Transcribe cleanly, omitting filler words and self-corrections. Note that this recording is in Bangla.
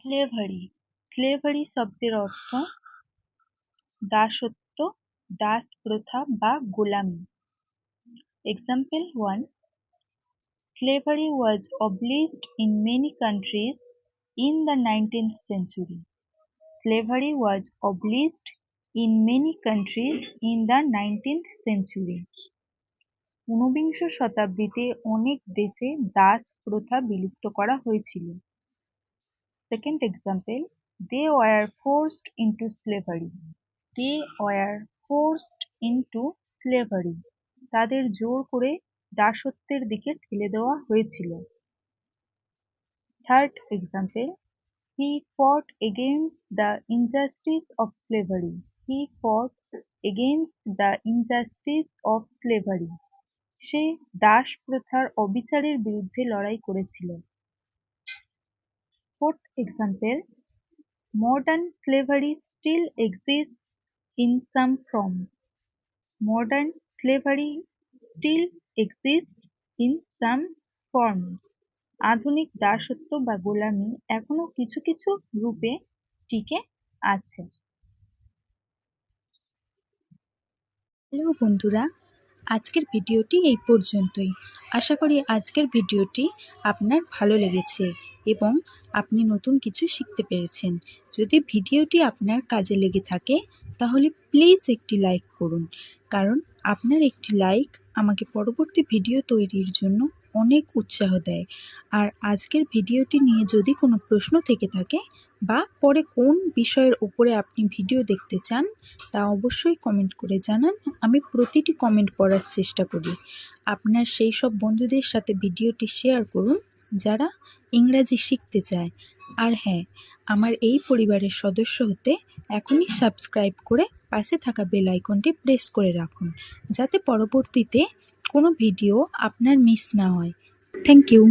স্লেভারি স্লেভারি শব্দের অর্থ দাসত্ব, দাস প্রথা বা গোলামি। Example 1. Slavery was abolished in many countries in the 19th century. Slavery was abolished in many countries in the 19th century. ঊনবিংশ শতাব্দীতে অনেক দেশে দাস প্রথা বিলুপ্ত করা হয়েছিল। Second example, they were forced into slavery. They were forced into slavery. তাদের জোর করে দাসত্বের দিকে ঠেলে দেওয়া হয়েছিল। Third example, he fought against the injustice of slavery. He fought against the injustice of slavery. সে দাস প্রথার অবিচারের বিরুদ্ধে লড়াই করেছিল। Fourth example, modern slavery still exists in some forms. Modern slavery still exists in some forms. আধুনিক দাসত্ব বা গোলামি এখনো কিছু কিছু রূপে টিকে আছে। হ্যালো বন্ধুরা, আজকের ভিডিওটি এই পর্যন্তই। আশা করি আজকের ভিডিওটি আপনার ভালো লেগেছে এবং আপনি নতুন কিছু শিখতে পেরেছেন। যদি ভিডিওটি আপনার কাজে লেগে থাকে তাহলে প্লিজ একটি লাইক করুন, কারণ আপনার একটি লাইক আমাকে পরবর্তী ভিডিও তৈরির জন্য অনেক উৎসাহ দেয়। আর আজকের ভিডিওটি নিয়ে যদি কোনো প্রশ্ন থেকে থাকে বা পরে কোন বিষয়ের উপরে আপনি ভিডিও দেখতে চান তা অবশ্যই কমেন্ট করে জানান। আমি প্রতিটি কমেন্ট পড়ার চেষ্টা করি। আপনার সেই সব বন্ধুদের সাথে ভিডিওটি শেয়ার করুন যারা ইংরাজি শিখতে চায়। আর হ্যাঁ, আমার এই পরিবারের সদস্য হতে এখনই সাবস্ক্রাইব করে পাশে থাকা বেল আইকনটি প্রেস করে রাখুন, যাতে পরবর্তীতে কোনো ভিডিও আপনার মিস না হয়। Thank you.